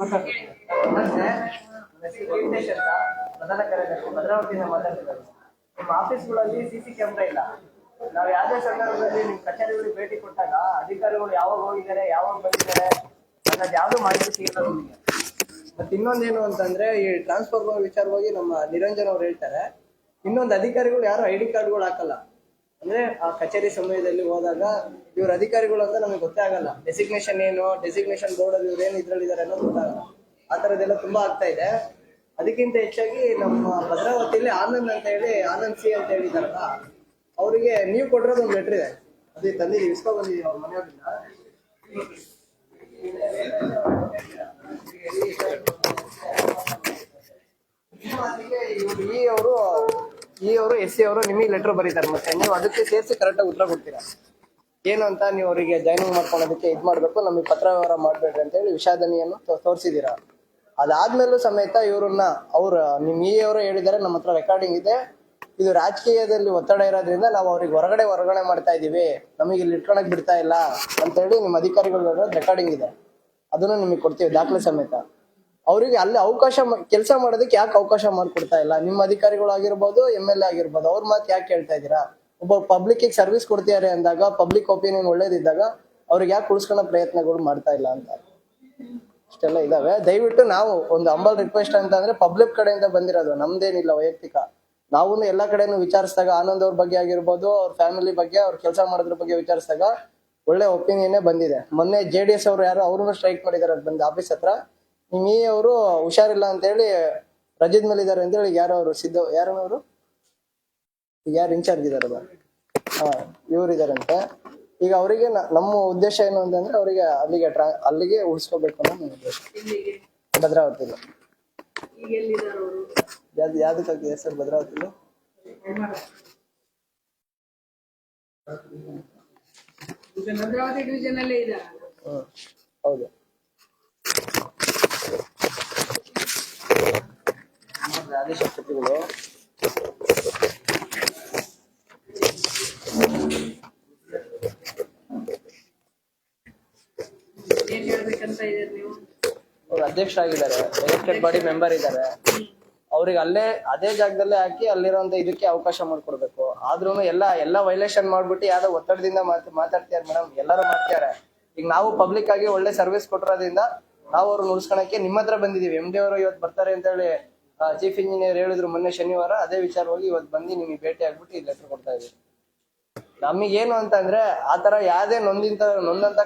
ನಮಸ್ತೆ, ವೆಂಕಟೇಶ್ ಅಂತ ಪ್ರಧಾನ ಕಾರ್ಯದರ್ಶಿ ಭದ್ರಾವತಿಯಿಂದ ಮಾತಾಡ್ತಿರೋದು. ನಿಮ್ಮ ಆಫೀಸ್ಗಳಲ್ಲಿ ಸಿಸಿ ಕ್ಯಾಮ್ರಾ ಇಲ್ಲ. ನಾವು ಯಾವುದೇ ಸಂದರ್ಭದಲ್ಲಿ ನಿಮ್ಮ ಕಚೇರಿಗಳಿಗೆ ಭೇಟಿ ಕೊಟ್ಟಾಗ ಅಧಿಕಾರಿಗಳು ಯಾವಾಗ ಹೋಗಿದ್ದಾರೆ, ಯಾವಾಗ ಬಂದಿದ್ದಾರೆ ಅನ್ನೋದು ಯಾವ್ದು ಮಾಹಿತಿ ಸಿಗಲ್ಲ ನಮಗೆ. ಮತ್ತೆ ಇನ್ನೊಂದೇನು ಅಂತಂದ್ರೆ, ಈ ಟ್ರಾನ್ಸ್ಫರ್ ವಿಚಾರವಾಗಿ ನಮ್ಮ ನಿರಂಜನ್ ಅವ್ರು ಹೇಳ್ತಾರೆ, ಇನ್ನೊಂದು ಅಧಿಕಾರಿಗಳು ಯಾರು ID ಕಾರ್ಡ್ಗಳು ಹಾಕಲ್ಲ. ಅಂದ್ರೆ ಆ ಕಚೇರಿ ಸಮಯದಲ್ಲಿ ಹೋದಾಗ ಇವ್ರ ಅಧಿಕಾರಿಗಳು ಅಂತ ನಮಗೆ ಗೊತ್ತೇ ಆಗಲ್ಲ. ಡೆಸಿಗ್ನೇಷನ್ ಏನು, ಡೆಸಿಗ್ನೇಷನ್ ಬೋರ್ಡ್ ಅಲ್ಲಿ ಇವ್ರು ಏನು ಇದ್ರಲ್ಲಿದ್ದಾರೆ ಅನ್ನೋದು ಗೊತ್ತಾಗಲ್ಲ. ಆ ತರದೆಲ್ಲ ತುಂಬಾ ಆಗ್ತಾ ಇದೆ. ಅದಕ್ಕಿಂತ ಹೆಚ್ಚಾಗಿ ನಮ್ಮ ಭದ್ರಾವತಿಯಲ್ಲಿ ಆನಂದ್ ಅಂತ ಹೇಳಿ, ಆನಂದ್ ಸಿ ಅಂತ ಹೇಳಿದಾರಲ್ಲ, ಅವರಿಗೆ ನೀವು ಕೊಟ್ಟಿರೋದು ಒಂದು ಲೆಟರ್ ಇದೆ, ಅದೇ ತಂದಿದ್ದೀವಿ, ಇಸ್ಕೊ ಬಂದಿದ್ದೀವಿ ಅವ್ರ ಮನೆಯವರಿಂದ. ಅವರು SC ಅವರು ನಿಮಗೆ ಲೆಟರ್ ಬರೀತಾರೆ. ಮತ್ತೆ ನೀವು ಅದಕ್ಕೆ ಸೇರಿಸಿ ಕರೆಕ್ಟಾಗಿ ಉತ್ತರ ಕೊಡ್ತೀರಾ. ಏನು ಅಂತ ನೀವು ಅವರಿಗೆ ಜಾಯ್ನಿಂಗ್ ಮಾಡ್ಕೊಳೋದಕ್ಕೆ ಇದು ಮಾಡಬೇಕು, ನಮಗೆ ಪತ್ರ ವ್ಯವಹಾರ ಮಾಡಬೇಡ್ರಿ ಅಂತ ಹೇಳಿ ವಿಷಾದನಿಯನ್ನು ತೋರಿಸಿದ್ದೀರಾ. ಅದಾದ್ಮೇಲೂ ಸಮೇತ ಇವ್ರನ್ನ ನಿಮ್ ಅವರು ಹೇಳಿದ್ದಾರೆ, ನಮ್ಮ ಹತ್ರ ರೆಕಾರ್ಡಿಂಗ್ ಇದೆ, ಇದು ರಾಜಕೀಯದಲ್ಲಿ ಒತ್ತಡ ಇರೋದ್ರಿಂದ ನಾವು ಅವ್ರಿಗೆ ಹೊರಗಡೆ ಮಾಡ್ತಾ ಇದೀವಿ, ನಮಗೆ ಇಲ್ಲಿ ಇಟ್ಕೊಳಕ್ ಬಿಡ್ತಾ ಇಲ್ಲ ಅಂತ ಹೇಳಿ ನಿಮ್ಮ ಅಧಿಕಾರಿಗಳು ರೆಕಾರ್ಡಿಂಗ್ ಇದೆ. ಅದನ್ನು ನಿಮಗೆ ಕೊಡ್ತೀವಿ ದಾಖಲೆ ಸಮೇತ. ಅವರಿಗೆ ಅಲ್ಲಿ ಕೆಲಸ ಮಾಡೋದಕ್ಕೆ ಯಾಕೆ ಅವಕಾಶ ಮಾಡ್ಕೊಡ್ತಾ ಇಲ್ಲ? ನಿಮ್ಮ ಅಧಿಕಾರಿಗಳಾಗಿರ್ಬೋದು, MLA ಆಗಿರ್ಬೋದು, ಅವ್ರ ಮಾತು ಯಾಕೆ ಕೇಳ್ತಾ ಇದ್ದೀರಾ? ಒಬ್ಬ ಪಬ್ಲಿಕ್ ಸರ್ವಿಸ್ ಕೊಡ್ತಿದ್ದಾರೆ ಅಂದಾಗ, ಪಬ್ಲಿಕ್ ಒಪಿನಿಯನ್ ಒಳ್ಳೇದಿದ್ದಾಗ ಅವ್ರಿಗೆ ಯಾಕೆ ಉಳಿಸ್ಕೊಳ್ಳೋ ಪ್ರಯತ್ನಗಳು ಮಾಡ್ತಾ ಇಲ್ಲ ಅಂತ ಇಷ್ಟೆಲ್ಲ ಇದಾವೆ. ದಯವಿಟ್ಟು ನಾವು ಒಂದು ಹಂಬಲ್ ರಿಕ್ವೆಸ್ಟ್ ಅಂತ ಅಂದ್ರೆ, ಪಬ್ಲಿಕ್ ಕಡೆಯಿಂದ ಬಂದಿರೋದು, ನಮ್ದೇನಿಲ್ಲ ವೈಯಕ್ತಿಕ. ನಾವು ಎಲ್ಲಾ ಕಡೆನೂ ವಿಚಾರಿಸಿದಾಗ, ಆನಂದ್ ಅವ್ರ ಬಗ್ಗೆ ಆಗಿರ್ಬೋದು, ಅವ್ರ ಫ್ಯಾಮಿಲಿ ಬಗ್ಗೆ, ಅವ್ರ ಕೆಲಸ ಮಾಡೋದ್ರ ಬಗ್ಗೆ ವಿಚಾರಿಸಿದಾಗ ಒಳ್ಳೆ ಒಪಿನಿಯನ್ ಬಂದಿದೆ. ಮೊನ್ನೆ JDS ಅವರು ಯಾರು ಅವ್ರನ್ನು ಸ್ಟ್ರೈಕ್ ಮಾಡಿದಾರೆ ಬಂದು ಆಫೀಸ್ ಹತ್ರ. ನಿಮ್ ಅವರು ಹುಷಾರಿಲ್ಲ ಅಂತ ಹೇಳಿ ರಜದ ಮೇಲೆ ಇದಾರೆ ಅಂತ ಹೇಳಿ ಯಾರು ಅವರು ಯಾರವರು ಯಾರು ಇನ್ಚಾರ್ಜ್ ಇದಾರಲ್ಲ, ಇವರಿದಾರಂತೆ. ಈಗ ಅವರಿಗೆ ನಮ್ಮ ಉದ್ದೇಶ ಏನು ಅಂತಂದ್ರೆ, ಅವರಿಗೆ ಅಲ್ಲಿಗೆ ಉಳಿಸ್ಕೋಬೇಕು ಅನ್ನೋ ನನ್ನ ಉದ್ದೇಶ. ಭದ್ರಾವತಿಲಿ ಯಾವ್ದಕ್ಕಾಗಿದೆ ಸರ್? ಭದ್ರಾವತಿಲಿ ಹೌದು. ಆದೇಶಪತಿಗಳು ಅವ್ರು ಅಧ್ಯಕ್ಷರಾಗಿದ್ದಾರೆ, ಎಲೆಕ್ಟೆಡ್ ಬಾಡಿ ಮೆಂಬರ್ ಇದ್ದಾರೆ. ಅವ್ರಿಗೆ ಅದೇ ಜಾಗದಲ್ಲೇ ಹಾಕಿ ಅಲ್ಲಿರೋಂತ ಇದಕ್ಕೆ ಅವಕಾಶ ಮಾಡ್ಕೊಡ್ಬೇಕು. ಆದ್ರೂ ಎಲ್ಲ ವೈಲೇಷನ್ ಮಾಡ್ಬಿಟ್ಟು ಯಾವ್ದೋ ಒತ್ತಡದಿಂದ ಮಾತಾಡ್ತಿದ್ದಾರೆ ಮೇಡಮ್, ಎಲ್ಲರೂ ಮಾಡ್ತಿದ್ದಾರೆ. ಈಗ ನಾವು ಪಬ್ಲಿಕ್ ಆಗಿ ಒಳ್ಳೆ ಸರ್ವಿಸ್ ಕೊಟ್ಟಿರೋದ್ರಿಂದ ನಾವು ಅವ್ರನ್ನ ಉಳಿಸ್ಕೊಳಕ್ಕೆ ನಿಮ್ಮ ಹತ್ರ ಬಂದಿದೀವಿ. MD ಅವರು ಇವತ್ತು ಬರ್ತಾರೆ ಅಂತ ಹೇಳಿ ಚೀಫ್ ಇಂಜಿನಿಯರ್ ಹೇಳಿದ್ರು ಮೊನ್ನೆ ಶನಿವಾರ. ಅದೇ ವಿಚಾರವಾಗಿ ಇವತ್ತು ಬಂದು ನಿಮಗೆ ಭೇಟಿ ಆಗ್ಬಿಟ್ಟು ಈ ಲೆಟರ್ ಕೊಡ್ತಾ ಇದೀವಿ. ನಮಗೇನು ಅಂತಂದ್ರೆ, ಆತರ ಯಾವ್ದೇ ನೊಂದಂತ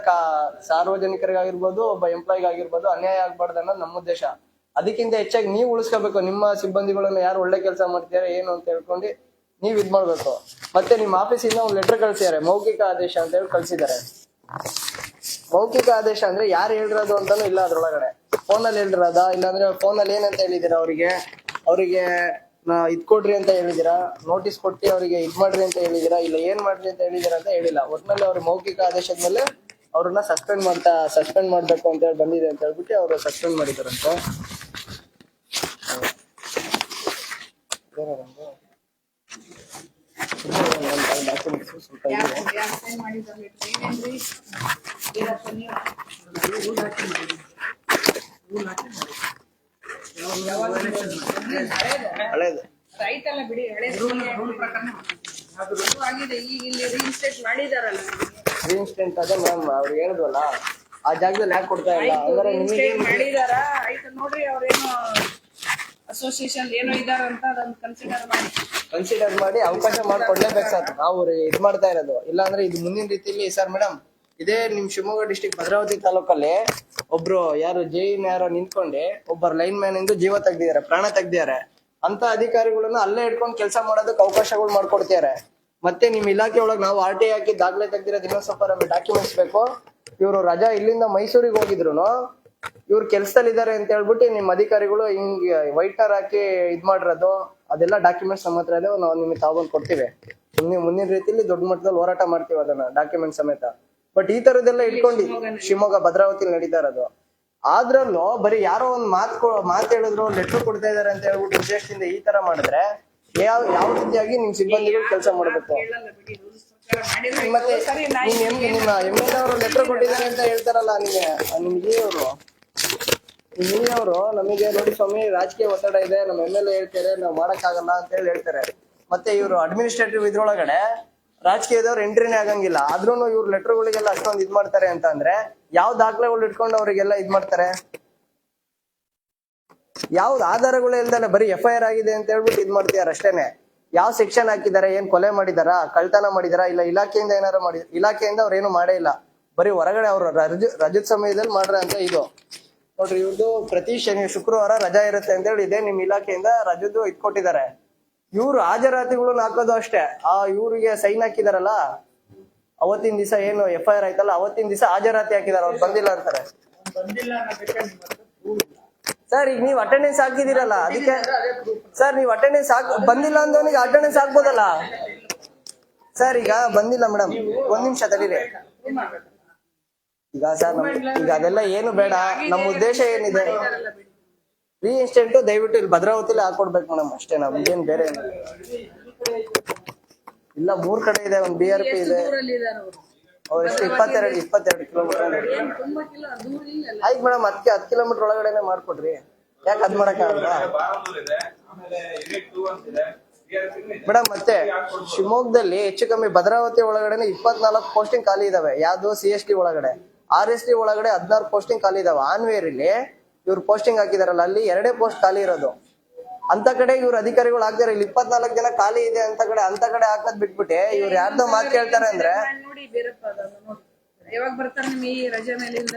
ಸಾರ್ವಜನಿಕರಿಗಾಗಿರ್ಬೋದು, ಒಬ್ಬ ಎಂಪ್ಲಾಯಿಗಾಗಿರ್ಬೋದು ಅನ್ಯಾಯ ಆಗ್ಬಾರ್ದು ಅನ್ನೋದು ನಮ್ಮ ಉದ್ದೇಶ. ಅದಕ್ಕಿಂತ ಹೆಚ್ಚಾಗಿ ನೀವು ಉಳಿಸ್ಕೋಬೇಕು. ನಿಮ್ಮ ಸಿಬ್ಬಂದಿಗಳನ್ನ ಯಾರು ಒಳ್ಳೆ ಕೆಲಸ ಮಾಡ್ತಿದ್ದಾರೆ ಏನು ಅಂತ ಹೇಳ್ಕೊಂಡು ನೀವ್ ಇದ್ ಮಾಡ್ಬೇಕು. ಮತ್ತೆ ನಿಮ್ಮ ಆಫೀಸಿಂದ ಒಂದು ಲೆಟರ್ ಕಳ್ಸಿದ್ದಾರೆ, ಮೌಖಿಕ ಆದೇಶ ಅಂತ ಹೇಳಿ ಕಳ್ಸಿದ್ದಾರೆ. ಮೌಖಿಕ ಆದೇಶ ಅಂದ್ರೆ ಯಾರು ಹೇಳಿರೋದು ಅಂತಾನು ಇಲ್ಲ ಅದ್ರೊಳಗಡೆ. ಫೋನಲ್ಲಿ ಹೇಳಿರೋದ, ಇಲ್ಲಾಂದ್ರೆ ಫೋನಲ್ಲಿ ಏನಂತ ಹೇಳಿದೀರಾ ಅವರಿಗೆ ಇದ್ ಕೊಡ್ರಿ ಅಂತ ಹೇಳಿದೀರಾ, ನೋಟಿಸ್ ಕೊಟ್ಟು ಅವರಿಗೆ ಇದ್ ಮಾಡ್ರಿ ಅಂತ ಹೇಳಿದೀರಾ, ಇಲ್ಲ ಏನ್ ಮಾಡ್ರಿ ಅಂತ ಹೇಳಿದೀರಾ ಅಂತ ಹೇಳಿಲ್ಲ. ಒಟ್ನಲ್ಲಿ ಅವ್ರ ಮೌಖಿಕ ಆದೇಶದ ಮೇಲೆ ಅವ್ರನ್ನ ಸಸ್ಪೆಂಡ್ ಮಾಡ್ಬೇಕು ಅಂತ ಹೇಳಿ ಬಂದಿದೆ ಅಂತ ಹೇಳ್ಬಿಟ್ಟು ಅವರು ಸಸ್ಪೆಂಡ್ ಮಾಡಿದಾರಂತೆ. ಹಳೇದು ರೈಟ್ ಅಲ್ಲ ಬಿಡಿ, ರೀಇನ್ಸ್ಟೇಟ್ ಅದೇ ಮ್ಯಾಮ್ ಅವ್ರು ಹೇಳಿದ್ವಲ್ಲ, ಆ ಜಾಗದಲ್ಲಿ ಯಾಕೆ ಕೊಡ್ತಾ ಇಲ್ಲ ಅಂದ್ರೆ ನಿಮಗೆ ಮಾಡಿದಾರ. ಆಯ್ತು ನೋಡ್ರಿ, ಅವ್ರೇನು ಅಸೋಸಿಯೇಷನ್ ಏನೋ ಇದಾರ ಅಂತ ಅದನ್ನ ಕನ್ಸಿಡರ್ ಮಾಡಿ ಅವಕಾಶ ಮಾಡ್ಕೊಡ್ಲೇಬೇಕು ಸರ್. ನಾವು ಇದ್ ಮಾಡ್ತಾ ಇರೋದು. ಇಲ್ಲಾಂದ್ರೆ ಇದು ಮುಂದಿನ ರೀತಿಯಲ್ಲಿ ಸರ್ ಮೇಡಮ್, ಇದೇ ನಿಮ್ ಶಿವಮೊಗ್ಗ ಡಿಸ್ಟಿಕ್ ಭದ್ರಾವತಿ ತಾಲೂಕಲ್ಲಿ ಒಬ್ರು ಯಾರು ಯಾರೋ ನಿಂತ್ಕೊಂಡೆ ಒಬ್ಬರು ಲೈನ್ ಮ್ಯಾನ್ ಇಂದು ಜೀವ ತೆಗ್ದಿದ್ದಾರೆ, ಪ್ರಾಣ ತೆಗ್ದಿದ್ದಾರೆ. ಅಂತ ಅಧಿಕಾರಿಗಳನ್ನ ಅಲ್ಲೇ ಇಟ್ಕೊಂಡು ಕೆಲಸ ಮಾಡೋದಕ್ಕೆ ಅವಕಾಶಗಳು ಮಾಡ್ಕೊಡ್ತಿದ್ದಾರೆ. ಮತ್ತೆ ನಿಮ್ ಇಲಾಖೆ ಒಳಗೆ ನಾವು RTI ಹಾಕಿ ದಾಖಲೆ ತೆಗ್ದಿರೋದು ಇನ್ನೊಂದ್ ಸ್ವಲ್ಪ ನಮಗೆ ಡಾಕ್ಯುಮೆಂಟ್ಸ್ ಬೇಕು. ಇವರು ರಜಾ ಇಲ್ಲಿಂದ ಮೈಸೂರಿಗೆ ಹೋಗಿದ್ರು, ಇವ್ರು ಕೆಲ್ಸದಲ್ಲಿ ಇದಾರೆ ಅಂತ ಹೇಳ್ಬಿಟ್ಟು ನಿಮ್ ಅಧಿಕಾರಿಗಳು ಹಿಂಗೆ ವೈಟ್ನರ್ ಹಾಕಿ ಇದ್ ಮಾಡಿರೋದು, ಅದೆಲ್ಲ ಡಾಕ್ಯುಮೆಂಟ್ಸ್ ನಮ್ಮ ಹತ್ರ ಇದೆ. ನಾವು ನಿಮಗೆ ತಗೊಂಡ್ ಕೊಡ್ತೀವಿ. ಮುಂದಿನ ರೀತಿಯಲ್ಲಿ ದೊಡ್ಡ ಮಟ್ಟದಲ್ಲಿ ಹೋರಾಟ ಮಾಡ್ತೀವಿ ಅದನ್ನ ಡಾಕ್ಯುಮೆಂಟ್ ಸಮೇತ. ಬಟ್ ಈ ತರದೆಲ್ಲ ಇಟ್ಕೊಂಡು ಶಿವಮೊಗ್ಗ ಭದ್ರಾವತಿಲಿ ನಡೀತಾ ಇರೋದು. ಆದ್ರಲ್ಲೂ ಬರೀ ಯಾರೋ ಒಂದ್ ಮಾತು ಹೇಳಿದ್ರು, ಲೆಟರ್ ಕೊಡ್ತಾ ಇದಾರೆ ಅಂತ ಹೇಳ್ಬಿಟ್ಟು ಉದ್ದೇಶದಿಂದ ಈ ತರ ಮಾಡಿದ್ರೆ ಯಾವ ರೀತಿಯಾಗಿ ನಿಮ್ ಸಿಬ್ಬಂದಿಗಳು ಕೆಲಸ ಮಾಡ್ಬೇಕು? ಮತ್ತೆ ನಿಮ್ಮ MLA ಅವರು ಲೆಟರ್ ಕೊಟ್ಟಿದ್ದಾರೆ ಅಂತ ಹೇಳ್ತಾರಲ್ಲ, ನಿಮ್ಗೆ ಅವರು ನೀವರು ನಮಗೆ ನೋಡಿ ಸ್ವಾಮಿ ರಾಜಕೀಯ ಒತ್ತಡ ಇದೆ, ನಮ್ಮ MLA ಹೇಳ್ತಾರೆ ನಾವು ಮಾಡಕ್ಕಾಗಲ್ಲ ಅಂತ ಹೇಳಿ ಹೇಳ್ತಾರೆ. ಮತ್ತೆ ಇವರು ಅಡ್ಮಿನಿಸ್ಟ್ರೇಟಿವ್ ಇದ್ರೊಳಗಡೆ ರಾಜಕೀಯದವ್ರು ಎಂಟ್ರಿನೇ ಆಗಂಗಿಲ್ಲ. ಆದ್ರೂ ಇವ್ರು ಲೆಟರ್ಗಳಿಗೆಲ್ಲ ಅಷ್ಟೊಂದು ಇದ್ ಮಾಡ್ತಾರೆ ಅಂತ ಅಂದ್ರೆ ಯಾವ ದಾಖಲೆಗಳು ಇಟ್ಕೊಂಡು ಅವರಿಗೆಲ್ಲ ಇದ್ ಮಾಡ್ತಾರೆ? ಯಾವ್ದು ಆಧಾರಗಳು ಇಲ್ದಲೆ ಬರೀ FIR ಆಗಿದೆ ಅಂತ ಹೇಳ್ಬಿಟ್ಟು ಇದ್ ಮಾಡ್ತಿದಾರೆ ಅಷ್ಟೇನೆ. ಯಾವ ಸೆಕ್ಷನ್ ಹಾಕಿದಾರೆ, ಏನ್ ಕೊಲೆ ಮಾಡಿದಾರ, ಕಳ್ತನ ಮಾಡಿದಾರ, ಇಲ್ಲ ಇಲಾಖೆಯಿಂದ ಏನಾರು ಮಾಡಿ, ಇಲಾಖೆಯಿಂದ ಅವ್ರ ಏನು ಮಾಡೇ ಇಲ್ಲ. ಬರೀ ಹೊರಗಡೆ ಅವ್ರು ರಜದ ಸಮಯದಲ್ಲಿ ಮಾಡ್ರೆ ಅಂತ ಇದು ನೋಡ್ರಿ. ಇವ್ರದ್ದು ಪ್ರತಿ ಶುಕ್ರವಾರ ರಜಾ ಇರುತ್ತೆ ಅಂತ ಹೇಳಿ ಇದೆ ನಿಮ್ ಇಲಾಖೆಯಿಂದ ರಜದ್ದು ಇಟ್ಕೊಟ್ಟಿದ್ದಾರೆ. ಇವ್ರು ಹಾಜರಾತಿಗಳನ್ನ ಹಾಕೋದು ಅಷ್ಟೇ. ಇವ್ರಿಗೆ ಸೈನ್ ಹಾಕಿದಾರಲ್ಲ ಅವತ್ತಿನ ದಿವಸ ಏನು FIR ಆಯ್ತಲ್ಲ ಅವತ್ತಿನ ದಿವಸ ಹಾಜರಾತಿ ಹಾಕಿದಾರೆ, ಅವ್ರು ಬಂದಿಲ್ಲ ಅಂತಾರೆ. ಸರ್ ಈಗ ನೀವ್ ಅಟೆಂಡೆನ್ಸ್ ಹಾಕಿದಿರಲ್ಲ ಅದಕ್ಕೆ ಸರ್, ನೀವ್ ಅಟೆಂಡೆನ್ಸ್ ಬಂದಿಲ್ಲ ಅಂದವನಿಗೆ ಅಟೆಂಡೆನ್ಸ್ ಹಾಕ್ಬೋದಲ್ಲ ಸರ್. ಈಗ ಬಂದಿಲ್ಲ ಮೇಡಮ್, ಒಂದ್ ನಿಮಿಷ ತಡೀರಿ. ಈಗ ಸರ್ ಈಗ ಅದೆಲ್ಲ ಏನು ಬೇಡ. ನಮ್ಮ ಉದ್ದೇಶ ಏನಿದೆ, ರೀಇನ್ಸ್ಟೆಂಟ್ ದಯವಿಟ್ಟು ಇಲ್ಲಿ ಭದ್ರಾವತಿಲಿ ಹಾಕೊಡ್ಬೇಕು ಮೇಡಮ್ ಅಷ್ಟೇ. ನಮ್ಗೇನ್ ಬೇರೆ ಇಲ್ಲ. 3 ಕಡೆ ಇದೆ, ಒಂದು BRP ಇದೆ. ಅವ್ರು ಎಷ್ಟು 22 ಕಿಲೋಮೀಟರ್. ಆಯ್ತು ಮೇಡಮ್, 10 ಕಿಲೋಮೀಟರ್ ಒಳಗಡೆನೆ ಮಾಡ್ಕೊಡ್ರಿ. ಯಾಕೆ ಅದ್ ಮಾಡಕ್ಕಾಗಲ್ಲ ಮೇಡಮ್? ಮತ್ತೆ ಶಿವಮೊಗ್ಗದಲ್ಲಿ ಹೆಚ್ಚು ಕಮ್ಮಿ ಭದ್ರಾವತಿ ಒಳಗಡೆ 24 ಪೋಸ್ಟಿಂಗ್ ಖಾಲಿ ಇದಾವೆ. ಯಾವ್ದು CST ಒಳಗಡೆ, RST ಒಳಗಡೆ 16 ಪೋಸ್ಟಿಂಗ್ ಖಾಲಿ ಇದಾವೆ. ಆನ್ವೇರಿಲಿ ಇವ್ರು ಪೋಸ್ಟಿಂಗ್ ಹಾಕಿದಾರಲ್ಲ ಅಲ್ಲಿ 2 ಪೋಸ್ಟ್ ಖಾಲಿ ಇರೋದು. ಅಂತ ಕಡೆ ಇವ್ರ ಅಧಿಕಾರಿಗಳು ಹಾಕ್ತಾರೆ. ಇಲ್ಲಿ 24 ಜನ ಖಾಲಿ ಇದೆ ಅಂತ ಕಡೆ ಹಾಕದ್ ಬಿಟ್ಬಿಟ್ಟೆ ಇವ್ರು ಯಾರ್ದೋ ಮಾತು ಕೇಳ್ತಾರೆ ಅಂದ್ರೆ. ನೋಡಿ ಬೇರಪ್ಪ, ಯಾವಾಗ ಬರ್ತಾರ ನಿಮ್ ಈ ರಜೆ ಮೇಲಿಂದ?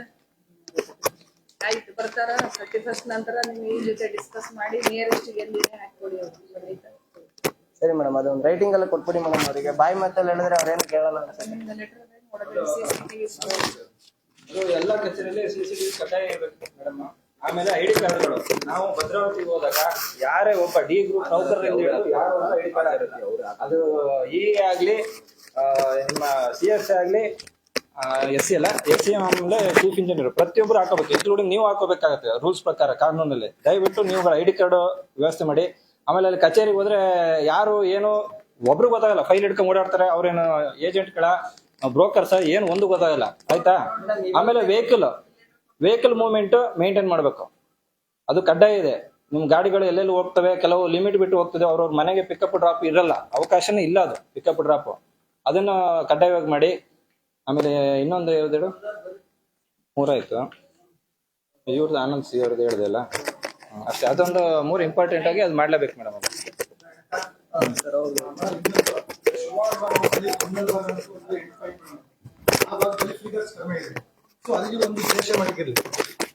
ಆಯ್ತು ಬರ್ತಾರ 31st ನಂತರ ನಿಮ್ ಈ ಜೊತೆ ಡಿಸ್ಕಸ್ ಮಾಡಿ ನಿಯರೆಸ್ಟ್ ಎಲ್ಲಿದೆ ಹಾಕೊಡಿ. ಸರಿ ಮೇಡಮ್, ಅದೊಂದು ರೈಟಿಂಗ್ ಎಲ್ಲ ಕೊಟ್ಬಿಡಿ ಮೇಡಮ್ ಅವರಿಗೆ. ಬಾಯಿ ಮಾತಲ್ಲಿ ಹೇಳಿದ್ರೆ ಅವ್ರೇನು ಕೇಳಲ್ಲ ಅನ್ಸುತ್ತೆ. ಎಲ್ಲ ಕಚೇರಿಯಲ್ಲಿ CCTV ಕಡ್ಡಾಯ ಇರಬೇಕು ಮೇಡಮ್. ಆಮೇಲೆ ID ಕಾರ್ಡ್ಗಳು ನಾವು ಭದ್ರಾವತಿಗೆ ಹೋದಾಗ ಯಾರೇ ಒಬ್ಬ D ಗ್ರೂಪ್ ನೌಕರರಿಂದ ಹಿಡಿದು ಯಾರು ID ಕಾರ್ಡ್ ಇರುತ್ತೆ. ಅದು EA ಆಗ್ಲಿ ನಿಮ್ಮ CS ಆಗ್ಲಿ SC ಅಲ್ಲ, SC ಆಮೇಲೆ ಚೀಫ್ ಇಂಜಿನಿಯರ್ ಪ್ರತಿಯೊಬ್ಬರು ಹಾಕೋಬೇಕು, ಇನ್ಕ್ಲೂಡಿಂಗ್ ನೀವು ಹಾಕೋಬೇಕಾಗತ್ತೆ ರೂಲ್ಸ್ ಪ್ರಕಾರ ಕಾನೂನಲ್ಲಿ. ದಯವಿಟ್ಟು ನೀವು ID ಕಾರ್ಡ್ ವ್ಯವಸ್ಥೆ ಮಾಡಿ. ಆಮೇಲೆ ಅಲ್ಲಿ ಕಚೇರಿಗೆ ಹೋದ್ರೆ ಯಾರು ಏನು ಒಬ್ರು ಗೊತ್ತಾಗಲ್ಲ, ಫೈಲ್ ಹಿಡ್ಕೊಂಡು ಓಡಾಡ್ತಾರೆ. ಅವ್ರೇನು ಏಜೆಂಟ್ಗಳ ಬ್ರೋಕರ್ಸ್ ಏನು ಒಂದು ಗೊತ್ತಾಗಲ್ಲ, ಆಯ್ತಾ? ಆಮೇಲೆ ವೆಹಿಕಲ್ ಮೂವ್ಮೆಂಟ್ ಮೇಂಟೈನ್ ಮಾಡಬೇಕು, ಅದು ಕಡ್ಡಾಯ ಇದೆ. ನಿಮ್ ಗಾಡಿಗಳು ಎಲ್ಲೆಲ್ಲಿ ಹೋಗ್ತವೆ, ಕೆಲವು ಲಿಮಿಟ್ ಬಿಟ್ಟು ಹೋಗ್ತದೆ. ಅವ್ರವ್ರ ಮನೆಗೆ ಪಿಕಪ್ ಡ್ರಾಪ್ ಇರಲ್ಲ, ಅವಕಾಶನೇ ಇಲ್ಲ ಅದು ಪಿಕಪ್ ಡ್ರಾಪ್. ಅದನ್ನ ಕಡ್ಡಾಯವಾಗಿ ಮಾಡಿ. ಆಮೇಲೆ ಇನ್ನೊಂದು ಯಾವ್ದು 3 ಆಯ್ತು, ಇವ್ರದ್ದು ಆನಂದ್ ಸಿ ಅವ್ರದ್ದು ಹೇಳಿದೆ ಅಲ್ಲ ಅಷ್ಟೇ. ಅದೊಂದು 3 ಇಂಪಾರ್ಟೆಂಟ್ ಆಗಿ ಅದು ಮಾಡ್ಲೇಬೇಕು ಮೇಡಮ್.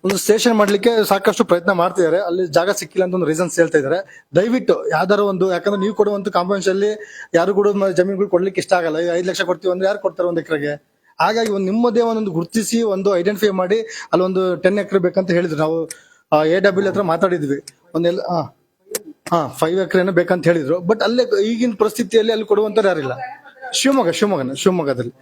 ಒಂದು ಸ್ಟೇಷನ್ ಮಾಡ್ಲಿಕ್ಕೆ ಸಾಕಷ್ಟು ಪ್ರಯತ್ನ ಮಾಡ್ತಿದ್ದಾರೆ. ಅಲ್ಲಿ ಜಾಗ ಸಿಕ್ಕಿಲ್ಲ ಅಂತ ಒಂದು ರೀಸನ್ಸ್ ಹೇಳ್ತಾ ಇದ್ದಾರೆ. ದಯವಿಟ್ಟು ಯಾವ್ದಾರು ಒಂದು, ಯಾಕಂದ್ರೆ ನೀವು ಕೊಡುವಂತ ಕಾಂಪೌಂಡ್ಸ್ ಅಲ್ಲಿ ಯಾರು ಕೂಡ ಜಮೀನುಗಳು ಕೊಡ್ಲಿಕ್ಕೆ ಇಷ್ಟ ಆಗಲ್ಲ. 5 ಲಕ್ಷ ಕೊಡ್ತೀವಿ ಅಂದ್ರೆ ಯಾರು ಕೊಡ್ತಾರೆ 1 ಎಕರೆಗೆ? ಹಾಗಾಗಿ ಒಂದು ನಿಮ್ಮದೇ ಒಂದೊಂದು ಗುರುತಿಸಿ ಒಂದು ಐಡೆಂಟಿಫೈ ಮಾಡಿ ಅಲ್ಲೊಂದು 10 ಎಕರೆ ಬೇಕಂತ ಹೇಳಿದ್ರು. ನಾವು AW ಹತ್ರ ಮಾತಾಡಿದ್ವಿ. ಒಂದೆಲ್ಲ 5 ಎಕರೆನ ಬೇಕಂತ ಹೇಳಿದ್ರು. ಬಟ್ ಅಲ್ಲೇ ಈಗಿನ ಪರಿಸ್ಥಿತಿಯಲ್ಲಿ ಅಲ್ಲಿ ಕೊಡುವಂತವ್ರು ಯಾರಿಲ್ಲ. ಶಿವಮೊಗ್ಗದಲ್ಲಿ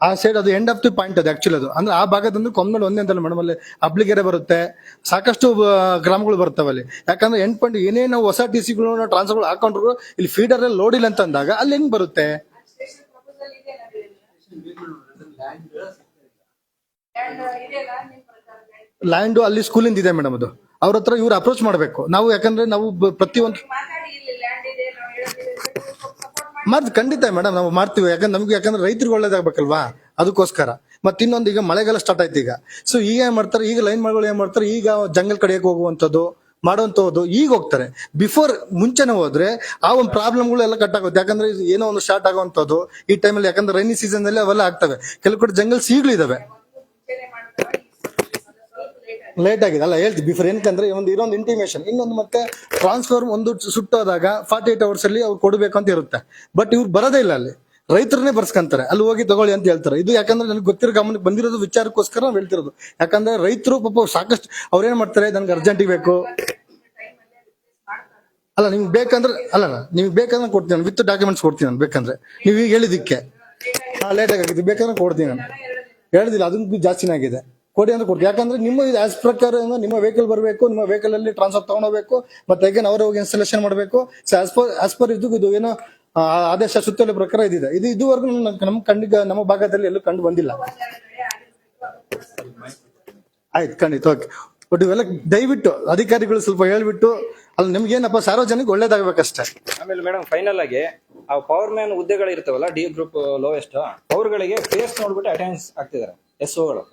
ಆ ಸೈಡ್ ಅದು ಎಂಡ್ ಆಫ್ ದಿ ಪಾಯಿಂಟ್ ಅದು ಆಕ್ಚುಲಿ. ಅದು ಅಂದ್ರೆ ಆ ಭಾಗದಿಂದ ಕೊಮ್ಮಲ್ ಒಂದೇ ಅಂತಲ್ಲ ಮೇಡಮ್, ಅಲ್ಲಿ ಅಬ್ಲಿಗೆರೆ ಬರುತ್ತೆ, ಸಾಕಷ್ಟು ಗ್ರಾಮಗಳು ಬರ್ತವೆ ಅಲ್ಲಿ. ಯಾಕಂದ್ರೆ ಎಂಡ್ ಪಾಯಿಂಟ್ ಏನೇ ನಾವು ಹೊಸ TCಗಳು ಟ್ರಾನ್ಸ್ಫರ್ಗಳು ಹಾಕೊಂಡ್ರು ಇಲ್ಲಿ ಫೀಡರ್ ಅಲ್ಲಿ ಲೋಡ್ ಇಲ್ಲ ಅಂತ ಅಂದಾಗ ಅಲ್ಲಿ ಹೆಂಗ್ ಬರುತ್ತೆ? ಲ್ಯಾಂಡ್ ಅಲ್ಲಿ ಸ್ಕೂಲಿಂದ ಇದೆ ಮೇಡಮ್, ಅದು ಅವ್ರ ಹತ್ರ ಇವ್ರು ಅಪ್ರೋಚ್ ಮಾಡ್ಬೇಕು ನಾವು. ಯಾಕಂದ್ರೆ ನಾವು ಪ್ರತಿಯೊಂದು ಖಂಡಿತ ಮೇಡಮ್ ನಾವು ಮಾಡ್ತೀವಿ. ಯಾಕಂದ್ರೆ ರೈತರಿಗೆ ಒಳ್ಳೇದಾಗ್ಬೇಕಲ್ವಾ, ಅದಕ್ಕೋಸ್ಕರ. ಮತ್ತೆ ಇನ್ನೊಂದು, ಈಗ ಮಳೆಗಾಲ ಸ್ಟಾರ್ಟ್ ಆಯ್ತು ಈಗ. ಸೊ ಈಗ ಏನ್ ಮಾಡ್ತಾರೆ, ಈಗ ಲೈನ್ ಮ್ಯಾನ್ಗಳು ಏನ್ ಮಾಡ್ತಾರೆ, ಈಗ ಜಂಗಲ್ ಕಡೆಗೆ ಹೋಗುವಂಥದ್ದು ಮಾಡುವಂತದ್ದು ಈಗ ಹೋಗ್ತಾರೆ. ಬಿಫೋರ್ ಮುಂಚೆನೆ ಹೋದ್ರೆ ಆ ಒಂದು ಪ್ರಾಬ್ಲಮ್ಗಳು ಎಲ್ಲ ಕಟ್ ಆಗುತ್ತೆ. ಯಾಕಂದ್ರೆ ಏನೋ ಒಂದು ಸ್ಟಾರ್ಟ್ ಆಗುವಂಥದ್ದು ಈ ಟೈಮಲ್ಲಿ, ಯಾಕಂದ್ರೆ ರೈನಿ ಸೀಸನ್ ಅಲ್ಲಿ ಅವೆಲ್ಲ ಆಗ್ತವೆ. ಕೆಲವು ಕಡೆ ಜಂಗಲ್ಸ್ ಈಗಲೂ ಇದಾವೆ. ಲೇಟ್ ಆಗಿದೆ ಅಲ್ಲ ಹೇಳ್ತೀವಿ ಬಿಫೋರ್. ಏನಕ್ಕಂದ್ರೆ ಇನ್ನೊಂದು ಇಂಟಿಮೇಷನ್, ಇನ್ನೊಂದು ಮತ್ತೆ ಟ್ರಾನ್ಸ್ಫಾರ್ಮ್ ಒಂದು ಸುಟ್ಟೋದಾಗ 48 hours ಅಲ್ಲಿ ಅವ್ರು ಕೊಡಬೇಕು ಅಂತ ಇರುತ್ತೆ. ಬಟ್ ಇವ್ರು ಬರೋದೇ ಇಲ್ಲ, ಅಲ್ಲಿ ರೈತರನ್ನೇ ಬರ್ಸ್ಕೊಂತಾರೆ, ಅಲ್ಲಿ ಹೋಗಿ ತಗೊಳ್ಳಿ ಅಂತ ಹೇಳ್ತಾರೆ. ಇದು ಯಾಕಂದ್ರೆ ನನಗೆ ಗೊತ್ತಿರೋ ಗಮನಕ್ಕೆ ಬಂದಿರೋದು ವಿಚಾರಕ್ಕೋಸ್ಕರ ನಾವು ಹೇಳ್ತಿರೋದು. ಯಾಕಂದ್ರೆ ರೈತರು ಪಾಪ ಸಾಕಷ್ಟು ಅವ್ರೇನ್ ಮಾಡ್ತಾರೆ, ನನ್ಗೆ ಅರ್ಜೆಂಟಿಗೆ ಬೇಕು ಅಲ್ಲ, ನಿಮ್ಗೆ ಬೇಕಂದ್ರೆ ಕೊಡ್ತೀನಿ ನಾನು, ವಿತ್ ಡಾಕ್ಯುಮೆಂಟ್ಸ್ ಕೊಡ್ತೀನಿ ನಾನು ಬೇಕಂದ್ರೆ. ನೀವು ಈಗ ಹೇಳಿದಿಕ್ಕೆ ಲೇಟ್ ಆಗಿದ್ದು, ಬೇಕಂದ್ರೆ ಕೊಡ್ತೀನಿ ನಾನು. ಹೇಳಿದಿಲ್ಲ ಅದಕ್ಕೂ ಜಾಸ್ತಿನೇ ಆಗಿದೆ, ಕೊಡಿ ಅಂತ ಕೊಡ್ತೀವಿ. ಯಾಕಂದ್ರೆ ನಿಮ್ಮ ಆಸ್ ಪ್ರಕಾರ ನಿಮ್ಮ ವೆಹಿಕಲ್ ಬರಬೇಕು, ನಿಮ್ಮ ವೆಹಿಕಲ್ ಅಲ್ಲಿ ಟ್ರಾನ್ಸ್ಫರ್ ತಗೊಂಡೋಗ್ಬೇಕು, ಮತ್ತೆ ಹೇಗೆ ಅವ್ರ ಹೋಗಿ ಇನ್ಸ್ಟಾಲೇಷನ್ ಮಾಡಬೇಕು. ಆಸ್ ಪರ್ ಇದು ಏನೋ ಆದೇಶ ಸುತ್ತೋಲೆ ಪ್ರಕಾರ ಇದಿದೆ. ಇದು ಇದುವರೆಗೂ ನಮ್ಮ ಭಾಗದಲ್ಲಿ ಎಲ್ಲೂ ಕಂಡು ಬಂದಿಲ್ಲ. ಆಯ್ತು, ಖಂಡಿತ, ಓಕೆ. ಬಟ್ ಇವೆಲ್ಲ ದಯವಿಟ್ಟು ಅಧಿಕಾರಿಗಳು ಸ್ವಲ್ಪ ಹೇಳ್ಬಿಟ್ಟು ಅಲ್ಲಿ ನಿಮ್ಗೇನಪ್ಪ ಸಾರ್ವಜನಿಕ ಒಳ್ಳೇದಾಗಬೇಕಷ್ಟೇ. ಆಮೇಲೆ ಮೇಡಮ್ ಫೈನಲ್ ಆಗಿ ಆ ಪವರ್ ಮ್ಯಾನ್ ಹುದ್ದೆಗಳು ಇರ್ತಾವಲ್ಲ ಡಿ ಗ್ರೂಪ್ ಲೋಯೆಸ್ಟ್ ಅವ್ರಗಳಿಗೆ ಫೇಸ್ ನೋಡ್ಬಿಟ್ಟು ಅಟೆಂಡೆನ್ಸ್ ಆಗ್ತಿದ್ದಾರೆ SO ಗಳು.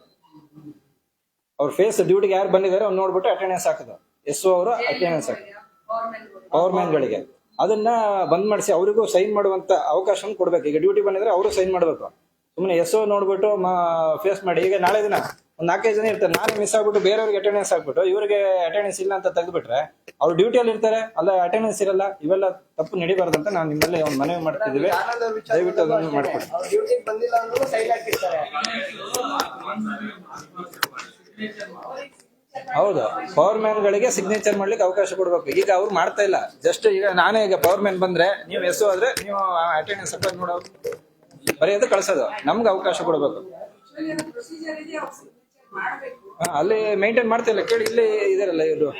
ಅವ್ರ ಫೇಸ್ ಡ್ಯೂಟಿಗೆ ಯಾರು ಬಂದಿದ್ದಾರೆ ಅವ್ರು ನೋಡ್ಬಿಟ್ಟು ಅಟೆಂಡೆನ್ಸ್ ಹಾಕಿದ್ರು. SO ಅವರು ಅಟೆಂಡೆನ್ಸ್ ಹಾಕಿ ಪವರ್ ಮ್ಯಾನ್ ಗಳಿಗೆ ಅದನ್ನ ಬಂದ್ ಮಾಡಿಸಿ ಅವರಿಗೂ ಸೈನ್ ಮಾಡುವಂತ ಅವಕಾಶ ಕೊಡ್ಬೇಕು. ಈಗ ಡ್ಯೂಟಿ ಬಂದಿದ್ರೆ ಅವರು ಸೈನ್ ಮಾಡ್ಬೇಕು. ಸುಮ್ಮನೆ SO ನೋಡ್ಬಿಟ್ಟು ಫೇಸ್ ಮಾಡಿ. ಈಗ ನಾಳೆ ದಿನ ಒಂದ್ 4-5 ಜನ ಇರ್ತಾರೆ, ನಾನೇ ಮಿಸ್ ಆಗ್ಬಿಟ್ಟು ಬೇರೆಯವ್ರಿಗೆ ಅಟೆಂಡೆನ್ಸ್ ಹಾಕ್ಬಿಟ್ಟು ಇವ್ರಿಗೆ ಅಟೆಂಡೆನ್ಸ್ ಇಲ್ಲ ಅಂತ ತೆಗೆದ್ಬಿಟ್ರೆ ಅವ್ರು ಡ್ಯೂಟಿಯಲ್ಲಿ ಇರ್ತಾರೆ, ಅಲ್ಲ ಅಟೆಂಡೆನ್ಸ್ ಇರಲ್ಲ. ಇವೆಲ್ಲ ತಪ್ಪು ನಡಿಬಾರ್ದಂತ ನಾವು ನಿಮ್ಮಲ್ಲಿ ಒಂದು ಮನವಿ ಮಾಡ್ತಿದ್ದೀವಿ. ದಯವಿಟ್ಟು ಅದನ್ನು ಮಾಡ್ಕೊಡಿ. ಡ್ಯೂಟಿಗೆ ಬಂದಿಲ್ಲ ಅಂದ್ರೂ ಸೈನ್ ಹಾಕಿರ್ತಾರೆ. ಹೌದು, ಪವರ್ ಮ್ಯಾನ್ ಗಳಿಗೆ ಸಿಗ್ನೇಚರ್ ಮಾಡ್ಲಿಕ್ಕೆ ಅವಕಾಶ ಕೊಡ್ಬೇಕು. ಈಗ ಅವ್ರು ಮಾಡ್ತಾ ಇಲ್ಲ. ಜಸ್ಟ್ ಈಗ ನಾನೇ ಈಗ ಪವರ್ ಮ್ಯಾನ್ ಬಂದ್ರೆ ನೀವು SO ಆದ್ರೆ ನೀವು ಅಟೆಂಡೆನ್ಸ್ ಅಪ್ಲೈ ಮಾಡೋದು ಬರೆಯೋದು ಕಳ್ಸೋದು, ನಮ್ಗೆ ಅವಕಾಶ ಕೊಡ್ಬೇಕು. ಅಲ್ಲಿ ಮೇಂಟೈನ್ ಮಾಡ್ತಿಲ್ಲ ಕೇಳಿ, ಇಲ್ಲಿ ಇದಾರಲ್ಲ ಇವರು,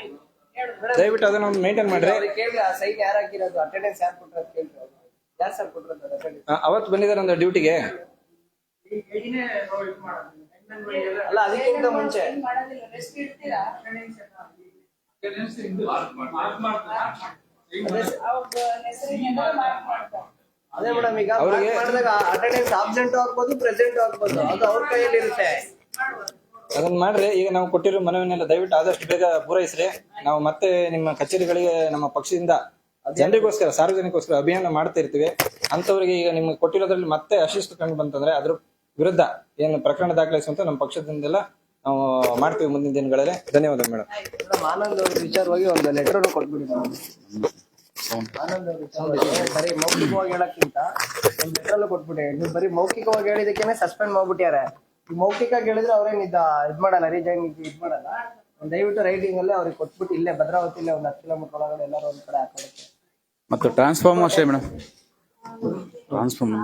ದಯವಿಟ್ಟು ಅದನ್ನ ಮೇಂಟೈನ್ ಮಾಡ್ರಿ. ಕೇಳಿ ಆ ಸೈನ್ ಯಾರು ಹಾಕಿರೋದು, ಅಟೆಂಡೆನ್ಸ್ ಯಾರು ಕೊಟ್ಟಿರೋದು ಕೇಳಿ. ಯಾರು ಸರ್ ಕೊಟ್ಟಿರೋದು? ಅವತ್ತು ಬಂದಿದ್ದಾರೆ ಒಂದು ಡ್ಯೂಟಿಗೆ. ಅಲ್ಲ ಅದಕ್ಕಿಂತ ಮುಂಚೆ ಅದೇ ಮೇಡಮ್, ಈಗ ಅವ್ರಿಗೆ ಮಾಡಿದಾಗ ಅಟೆಂಡೆನ್ಸ್ ಆಬ್ಸೆಂಟ್ ಆಗ್ಬೋದು, ಪ್ರೆಸೆಂಟ್ ಆಗ್ಬೋದು, ಅದು ಅವ್ರ ಕೈಯಲ್ಲಿ ಇರುತ್ತೆ. ಅದನ್ನ ಮಾಡ್ರಿ. ಈಗ ನಾವು ಕೊಟ್ಟಿರೋ ಮನವಿನೆಲ್ಲ ದಯವಿಟ್ಟು ಆದಷ್ಟು ಬೇಗ ಪೂರೈಸ್ರಿ. ನಾವು ಮತ್ತೆ ನಿಮ್ಮ ಕಚೇರಿಗಳಿಗೆ ನಮ್ಮ ಪಕ್ಷದಿಂದ ಜನರಿಗೋಸ್ಕರ ಸಾರ್ವಜನಿಕೋಸ್ಕರ ಅಭಿಯಾನ ಮಾಡ್ತಾ ಇರ್ತೀವಿ. ಅಂತವರಿಗೆ ಈಗ ನಿಮ್ಗೆ ಕೊಟ್ಟಿರೋದ್ರಲ್ಲಿ ಮತ್ತೆ ಅಶಿಸ್ತು ಕಂಡು ಬಂತಂದ್ರೆ ಅದ್ರ ವಿರುದ್ಧ ಏನು ಪ್ರಕರಣ ದಾಖಲಿಸುವಂತ ನಮ್ಮ ಪಕ್ಷದಿಂದೆಲ್ಲ ನಾವು ಮಾಡ್ತೀವಿ ಮುಂದಿನ ದಿನಗಳಲ್ಲಿ. ಧನ್ಯವಾದ ಮೇಡಮ್. ಆನಂದ್ ಅವ್ರ ವಿಚಾರವಾಗಿ ಒಂದು ಲೆಟರ್ ಕೊಟ್ಬಿಡಿ. ಆನಂದ್ ಅವ್ರ ವಿಚಾರವಾಗಿ ಬರೀ ಮೌಖಿಕವಾಗಿ ಹೇಳಕ್ಕಿಂತ ಒಂದು ಲೆಟರ್ ಕೊಟ್ಬಿಡಿ. ನೀವು ಬರೀ ಮೌಖಿಕವಾಗಿ ಹೇಳಿದಕ್ಕೇನೆ ಸಸ್ಪೆಂಡ್ ಮಾಡ್ಬಿಟ್ಟಾರೆ. ಈ ಮೌಖಿಕವಾಗಿ ಹೇಳಿದ್ರೆ ಅವ್ರೇನ್ ಇದ್ ಮಾಡಲ್ಲ, ರಿಜೈನ್ ಇದ್ ಮಾಡಲ್ಲ. ದಯವಿಟ್ಟು ರೈಟಿಂಗ್ ಅಲ್ಲೇ ಅವ್ರಿಗೆ ಕೊಟ್ಬಿಟ್ಟು ಇಲ್ಲೇ ಭದ್ರಾವತಿಲೇ ಒಂದು 10 ಕಿಲೋಮೀಟರ್ ಒಳಗಡೆ ಎಲ್ಲರೂ ಒಂದ್ ಕಡೆ ಹಾಕೋದಕ್ಕೆ. ಮತ್ತು ಟ್ರಾನ್ಸ್ಫಾರ್ಮರ್ ಅಷ್ಟೇ ಮೇಡಮ್, ಟ್ರಾನ್ಸ್ಫಾರ್ಮರ್